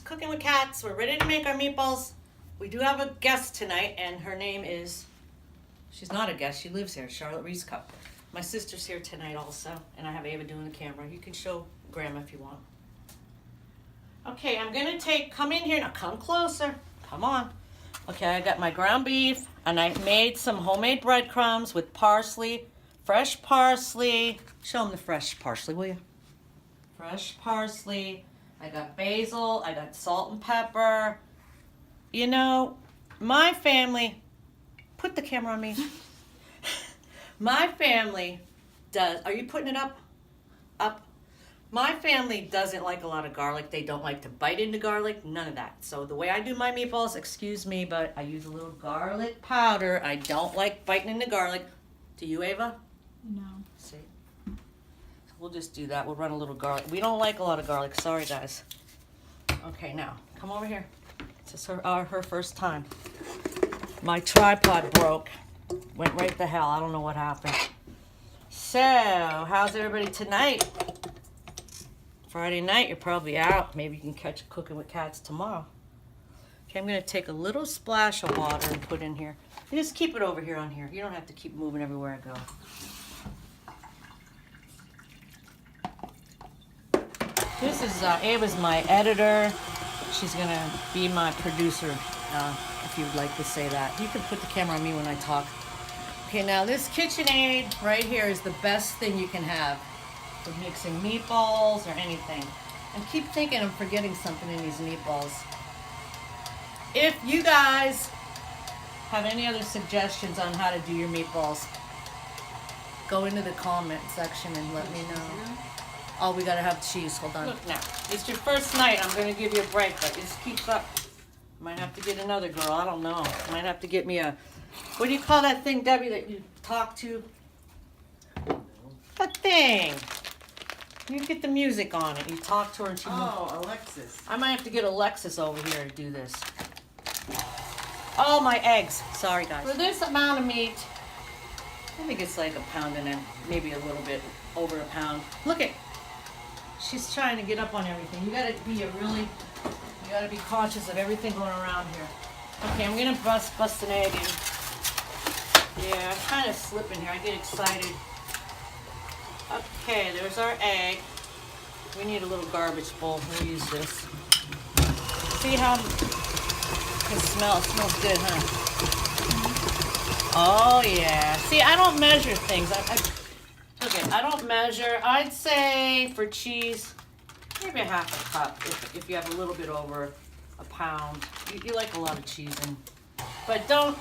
Cooking with Cats. We're ready to make our meatballs. We do have a guest tonight, and her name is, she's not a guest, she lives here, Charlotte Reese Cup. My sister's here tonight also, and I have Ava doing the camera. You can show Grandma if you want. Okay, I'm gonna come in here, now come closer, come on. Okay, I got my ground beef, and I made some homemade breadcrumbs with parsley, fresh parsley. Show them the fresh parsley, will you? Fresh parsley. I got basil, I got salt and pepper. You know, my family, put the camera on me. My family does, are you putting it up? Up. My family doesn't like a lot of garlic. They don't like to bite into garlic, none of that. So the way I do my meatballs, excuse me, but I use a little garlic powder. I don't like biting into garlic. Do you, Ava? No. See? We'll just do that. We'll run a little garlic. We don't like a lot of garlic. Sorry, guys. Okay, now, come over here. This is her first time. My tripod broke. Went right to hell. I don't know what happened. So, how's everybody tonight? Friday night, you're probably out. Maybe you can catch Cooking with Cats tomorrow. Okay, I'm going to take a little splash of water and put in here. You just keep it over here on here. You don't have to keep moving everywhere I go. This is, Ava's my editor. She's going to be my producer, if you would like to say that. You can put the camera on me when I talk. Okay, now this KitchenAid right here is the best thing you can have for mixing meatballs or anything. And keep thinking I'm forgetting something in these meatballs. If you guys have any other suggestions on how to do your meatballs, go into the comment section and let me know. Oh, we gotta have cheese. Hold on. Look now, it's your first night. I'm gonna give you a break, but it just keeps up. Might have to get another girl. I don't know. Might have to get me a, what do you call that thing, Debbie, that you talk to? That thing. You get the music on it. You talk to her and she moves. Oh, Alexis. I might have to get Alexis over here to do this. Oh, my eggs. Sorry, guys. For this amount of meat, I think it's like a pound and then maybe a little bit over a pound. Look at, she's trying to get up on everything. You gotta be conscious of everything going around here. Okay, I'm gonna bust an egg in. Yeah, I'm kind of slipping here. I get excited. Okay, there's our egg. We need a little garbage bowl. We'll use this. See how it can smell? It smells good, huh? Oh yeah. See, I don't measure things. Okay, I don't measure. I'd say for cheese, maybe a half a cup if you have a little bit over a pound. You like a lot of cheese in. But don't,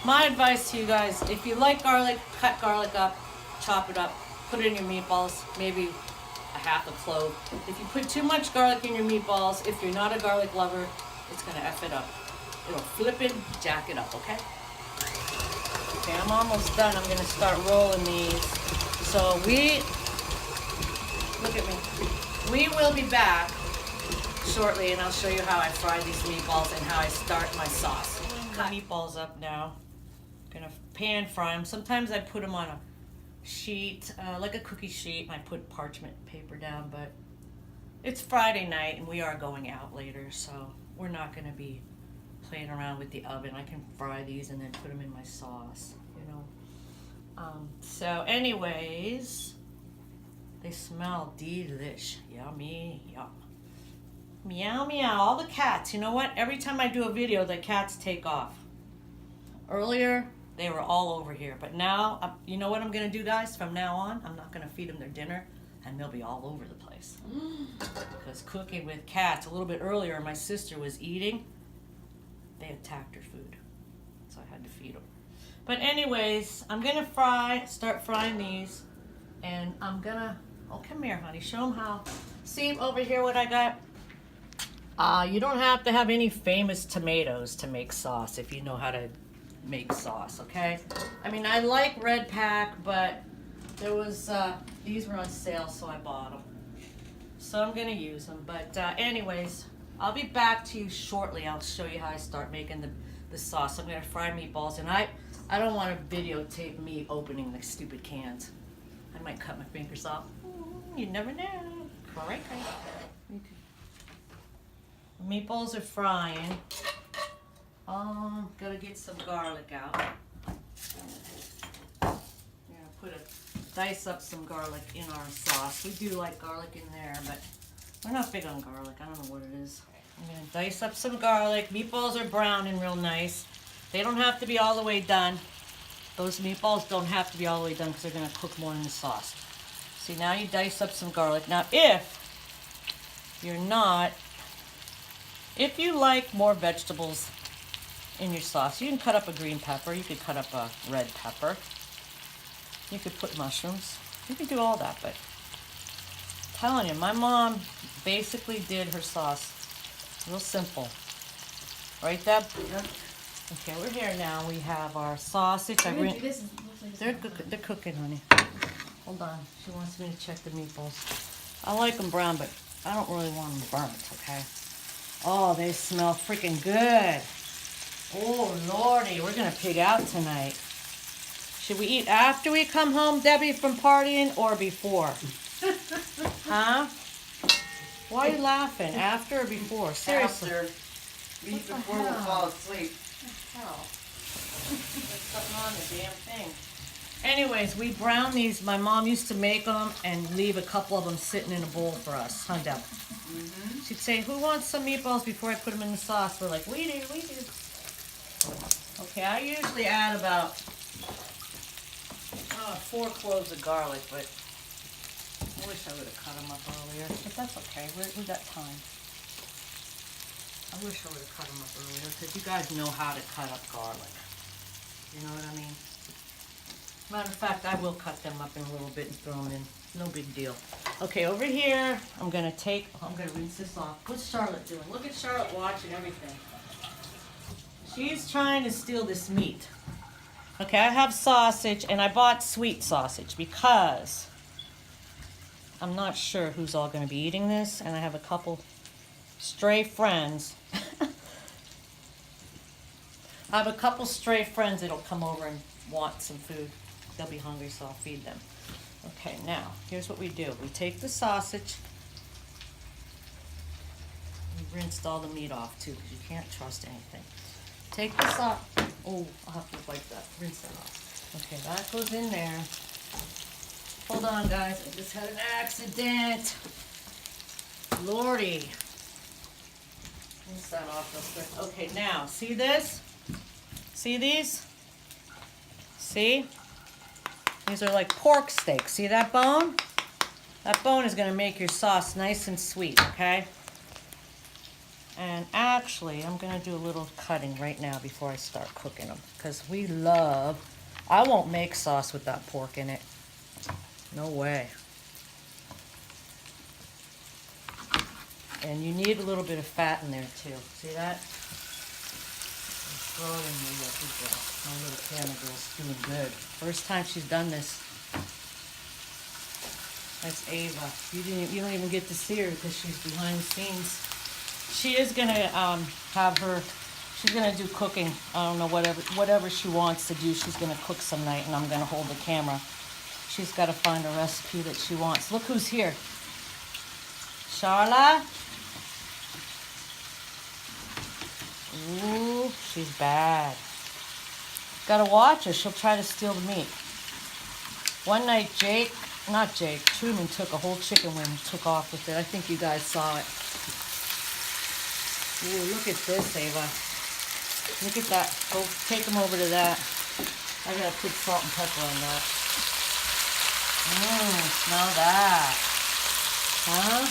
my advice to you guys, if you like garlic, cut garlic up, chop it up, put it in your meatballs, maybe a half a clove. If you put too much garlic in your meatballs, if you're not a garlic lover, it's gonna F it up. It'll flip it, jack it up, okay? Okay, I'm almost done. I'm gonna start rolling these. So look at me. We will be back shortly and I'll show you how I fry these meatballs and how I start my sauce. Cut meatballs up now. Gonna pan fry them. Sometimes I put them on a sheet, like a cookie sheet, and I put parchment paper down, but it's Friday night and we are going out later, so we're not gonna be playing around with the oven. I can fry these and then put them in my sauce, you know. So anyways, they smell delish. Yummy, yum. Meow, meow. All the cats, you know what? Every time I do a video, the cats take off. Earlier, they were all over here, but now, you know what I'm gonna do, guys? From now on, I'm not gonna feed them their dinner, and they'll be all over the place. Because Cooking with Cats, a little bit earlier, my sister was eating. They attacked her food, so I had to feed them. But anyways, I'm gonna start frying these, and I'm gonna, oh, come here, honey, show them how. See over here what I got? You don't have to have any famous tomatoes to make sauce if you know how to make sauce, okay? I mean, I like Red Pack, but there was, these were on sale, so I bought them. So I'm gonna use them, but anyways, I'll be back to you shortly. I'll show you how I start making the sauce. I'm gonna fry meatballs, and I don't want to videotape me opening the stupid cans. I might cut my fingers off. You never know. Correct. Meatballs are frying. Gotta get some garlic out. Dice up some garlic in our sauce. We do like garlic in there, but we're not big on garlic. I don't know what it is. I'm gonna dice up some garlic. Meatballs are browning real nice. They don't have to be all the way done. Those meatballs don't have to be all the way done because they're gonna cook more in the sauce. See, now you dice up some garlic. Now, if you like more vegetables in your sauce, you can cut up a green pepper. You could cut up a red pepper. You could put mushrooms. You could do all that, but I'm telling you, my mom basically did her sauce real simple. Right, Deb? Yep. Okay, we're here now. We have our sausage. They're cooking, honey. Hold on. She wants me to check the meatballs. I like them brown, but I don't really want them burnt, okay? Oh, they smell freaking good. Oh, Lordy, we're going to pig out tonight. Should we eat after we come home, Debbie, from partying, or before? Huh? Why are you laughing? After or before? Seriously. After. Eat before we fall asleep. Hell. There's something on the damn thing. Anyways, we brown these. My mom used to make them and leave a couple of them sitting in a bowl for us. Huh, Deb? Mm-hmm. She'd say, who wants some meatballs before I put them in the sauce? We're like, we do. Okay, I usually add about 4 cloves of garlic, but I wish I would have cut them up earlier. But that's okay. We got time. I wish I would have cut them up earlier because you guys know how to cut up garlic. You know what I mean? Matter of fact, I will cut them up in a little bit and throw them in. No big deal. Okay, over here, I'm going to rinse this off. What's Charlotte doing? Look at Charlotte watching everything. She's trying to steal this meat. Okay, I have sausage, and I bought sweet sausage because I'm not sure who's all going to be eating this, and I have a couple stray friends. I have a couple stray friends that'll come over and want some food. They'll be hungry, so I'll feed them. Okay, now, here's what we do. We take the sausage. We rinsed all the meat off, too, because you can't trust anything. Take the sauce. Oh, I'll have to wipe that. Rinse that off. Okay, that goes in there. Hold on, guys. I just had an accident. Lordy. Rinse that off real quick. Okay, now, see this? See these? See? These are like pork steaks. See that bone? That bone is going to make your sauce nice and sweet, okay? And actually, I'm going to do a little cutting right now before I start cooking them. Because I won't make sauce without pork in it. No way. And you need a little bit of fat in there too. See that? Throw it in there. Yeah, good girl. My little camera girl's doing good. First time she's done this. That's Ava. You don't even get to see her because she's behind the scenes. She is gonna she's gonna do cooking. I don't know, whatever she wants to do, she's gonna cook some night, and I'm gonna hold the camera. She's got to find a recipe that she wants. Look who's here. Charla. Ooh, she's bad. Gotta watch her. She'll try to steal the meat. One night, Truman took a whole chicken wing and took off with it. I think you guys saw it. Ooh, look at this, Ava. Look at that. Go take them over to that. I gotta put salt and pepper on that. Smell that. Huh?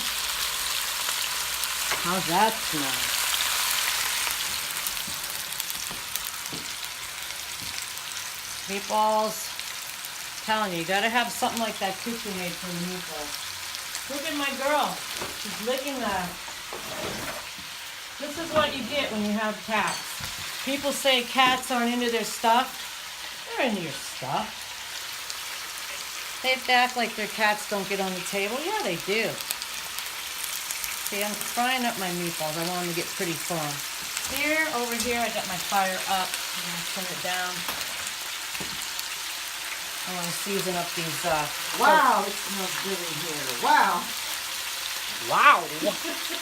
How's that smell? Meatballs. I'm telling you gotta have something like that KitchenAid for the meatballs. Look at my girl. She's licking that. This is what you get when you have cats. People say cats aren't into their stuff. They're into your stuff. They have to act like their cats don't get on the table. Yeah, they do. See, I'm frying up my meatballs. I want them to get pretty firm. Over here, I got my fire up. I'm going to turn it down. I want to season up these. Wow, it smells good in here. Wow. Wow. Woohoo.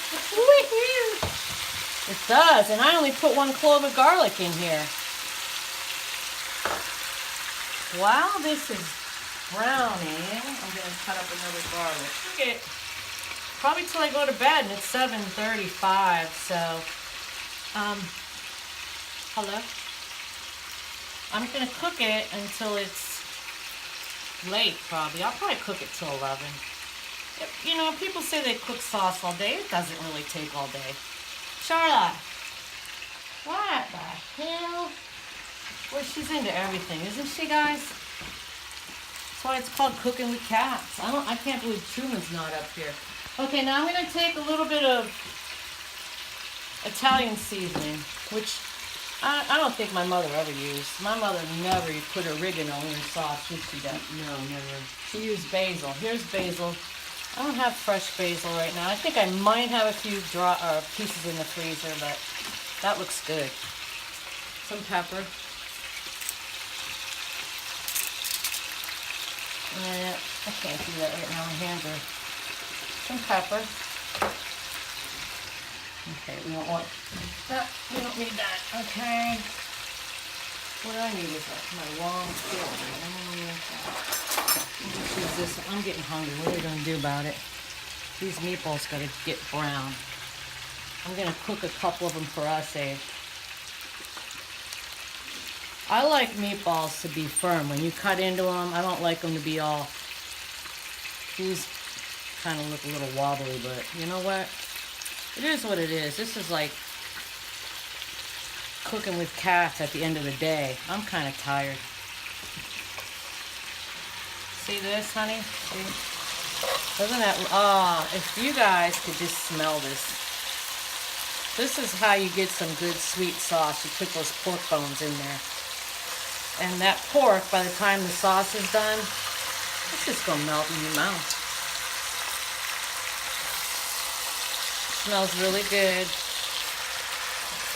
does, and I only put 1 clove of garlic in here. While this is browning, I'm going to cut up another garlic. Okay, probably till I go to bed, and it's 7:35, so, hello? I'm going to cook it until it's late, probably. I'll probably cook it till 11. You know, people say they cook sauce all day. It doesn't really take all day. Charlotte, what the hell? Well, she's into everything, isn't she, guys? That's why it's called Cooking with Cats. I can't believe Truman's not up here. Okay, now I'm gonna take a little bit of Italian seasoning, which I don't think my mother ever used. My mother never put oregano in her sauce, did she, Deb? No, never. She used basil. Here's basil. I don't have fresh basil right now. I think I might have a few pieces in the freezer, but that looks good. Some pepper. I can't do that right now. My hands are. Some pepper. Okay, we don't want that. We don't need that. Okay. What I need is my long fork. I'm getting hungry. What are we going to do about it? These meatballs got to get brown. I'm going to cook a couple of them for us, Abe. I like meatballs to be firm. When you cut into them, I don't like them to be all... These kind of look a little wobbly, but you know what? It is what it is. This is like cooking with cats at the end of the day. I'm kind of tired. See this, honey? See? Doesn't that... if you guys could just smell this. This is how you get some good sweet sauce. You put those pork bones in there. And that pork, by the time the sauce is done, it's just going to melt in your mouth. Smells really good.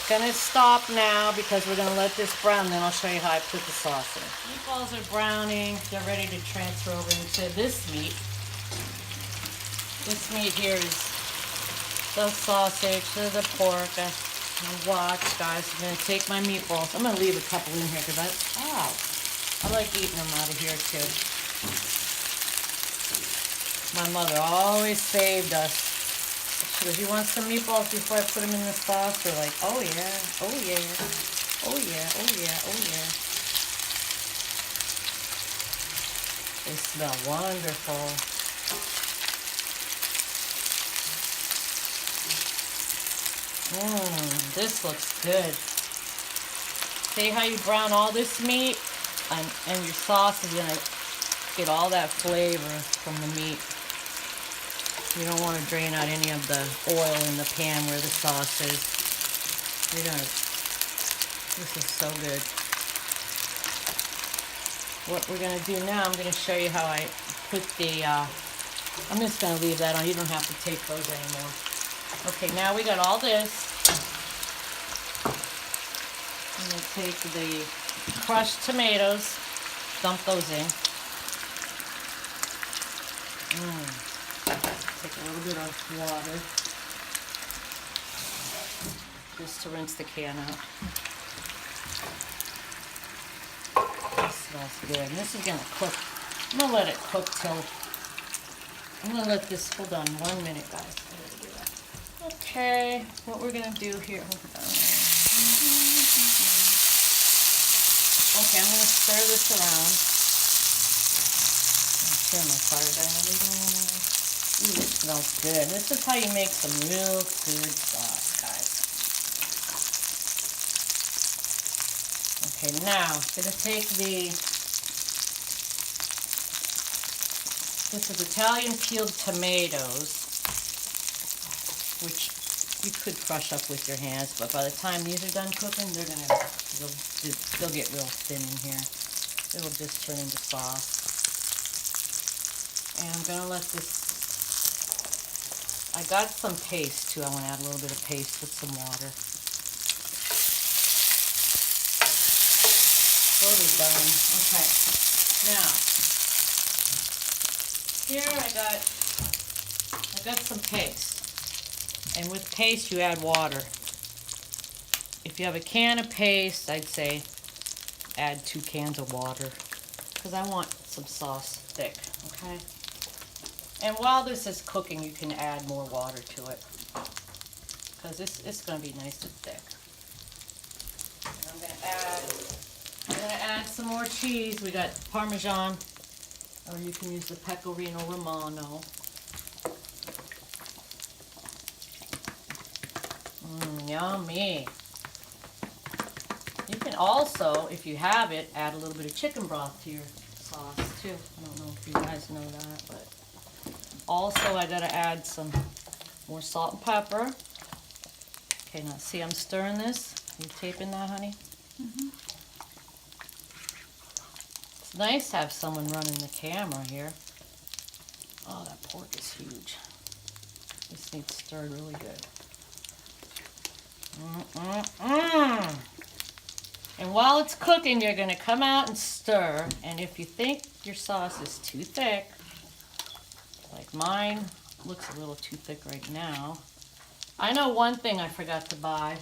Gonna stop now because we're gonna let this brown, then I'll show you how I put the sauce in. Meatballs are browning. They're ready to transfer over into this meat. This meat here is the sausage, the pork. Watch, guys. I'm gonna take my meatballs. I'm gonna leave a couple in here because I like eating them out of here too. My mother always saved us. Because you want some meatballs before I put them in the sauce? They're like, oh yeah, oh yeah, oh yeah, oh yeah, oh yeah. They smell wonderful. This looks good. See how you brown all this meat? And your sauce is going to get all that flavor from the meat. You don't want to drain out any of the oil in the pan where the sauce is. This is so good. What we're going to do now, I'm going to show you how I put the, I'm just going to leave that on. You don't have to take those anymore. Okay, now we got all this. I'm going to take the crushed tomatoes, dump those in. Take a little bit of water just to rinse the can out. This smells good. And this is going to cook. I'm going to let it cook till... I'm going to let this... Hold on 1 minute, guys. Okay, what we're going to do here... Okay, I'm going to stir this around. I'll turn my fire down a little. Ooh, this smells good. This is how you make some real good sauce, guys. Okay, now I'm going to take this is Italian peeled tomatoes, which you could crush up with your hands, but by the time these are done cooking, they'll get real thin in here. It'll just turn into sauce. And I'm going to let this... I got some paste too. I want to add a little bit of paste with some water. Those are done. Okay. Now, here I got some paste. And with paste you add water. if you have a can of paste, I'd say add 2 cans of water because I want some sauce thick, okay? And while this is cooking, you can add more water to it because it's going to be nice and thick. And I'm going to add some more cheese. We got Parmesan, or you can use the Pecorino Romano. Yummy. You can also, if you have it, add a little bit of chicken broth to your sauce too. I don't know if you guys know that, but also I gotta add some more salt and pepper. Okay, now see I'm stirring this. You taping that, honey? Mm-hmm. It's nice to have someone running the camera here. Oh, that pork is huge. This needs stirred really good. And while it's cooking, you're going to come out and stir. And if you think your sauce is too thick, like mine looks a little too thick right now. I know one thing I forgot to buy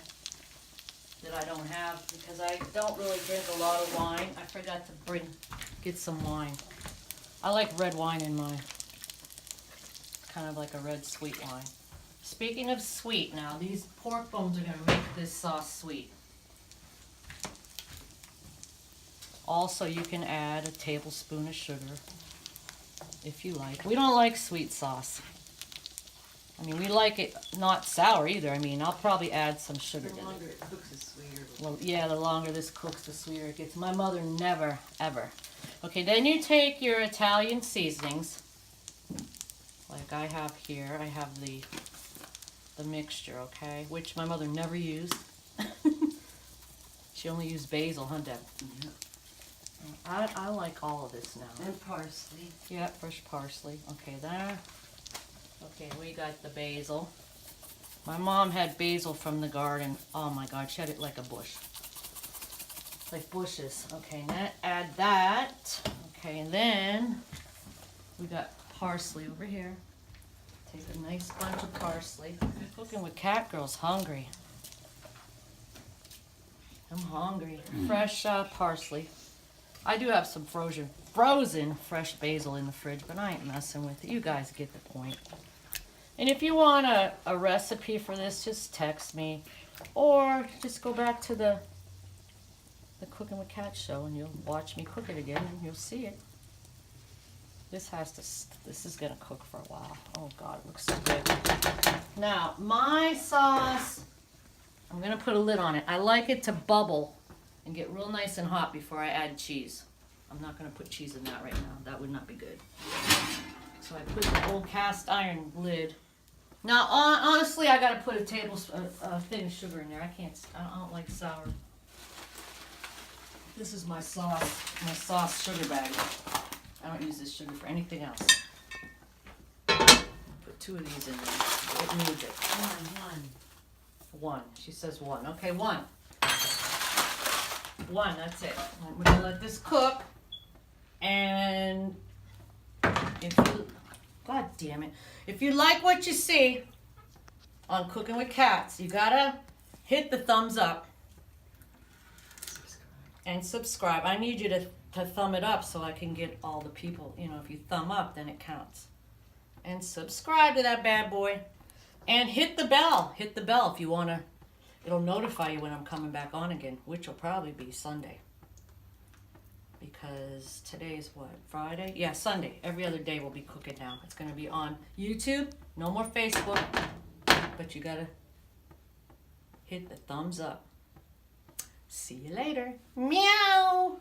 that I don't have because I don't really drink a lot of wine. I forgot to get some wine. I like red wine in mine. Kind of like a red sweet wine. Speaking of sweet now, these pork bones are going to make this sauce sweet. Also, you can add a tablespoon of sugar if you like. We don't like sweet sauce. I mean, we like it not sour either. I mean, I'll probably add some sugar to it. The longer it cooks, the sweeter. Well, yeah, the longer this cooks, the sweeter it gets. My mother never, ever. Okay, then you take your Italian seasonings, like I have here. I have the mixture, okay, which my mother never used. She only used basil, huh, Deb? Yeah. I like all of this now. And parsley. Yeah, fresh parsley. Okay, there. Okay, we got the basil. My mom had basil from the garden. Oh my God, she had it like a bush. Like bushes. Okay, now add that. Okay, and then we got parsley over here. Take a nice bunch of parsley. Cooking with Cat Girl's hungry. I'm hungry. Fresh parsley. I do have some frozen fresh basil in the fridge, but I ain't messing with it. You guys get the point. And if you want a recipe for this, just text me. Or just go back to the Cooking with Cat show and you'll watch me cook it again and you'll see it. This is gonna cook for a while. Oh God, it looks so good. Now, my sauce, I'm gonna put a lid on it. I like it to bubble and get real nice and hot before I add cheese. I'm not gonna put cheese in that right now. That would not be good. So I put the old cast iron lid. Now, honestly, I gotta put a tablespoon, a thing of sugar in there. I don't like sour. This is my sauce sugar bag. I don't use this sugar for anything else. Put 2 of these in there. It needs it. One. She says 1. Okay, 1. 1, that's it. We're gonna let this cook. And God damn it. If you like what you see on Cooking with Cats, you gotta hit the thumbs up and subscribe. I need you to thumb it up so I can get all the people. You know, if you thumb up, then it counts. And subscribe to that bad boy. And hit the bell. Hit the bell if you want to. It'll notify you when I'm coming back on again, which will probably be Sunday. Because today's what? Friday? Yeah, Sunday. Every other day we'll be cooking now. It's going to be on YouTube. No more Facebook. But you got to hit the thumbs up. See you later. Meow.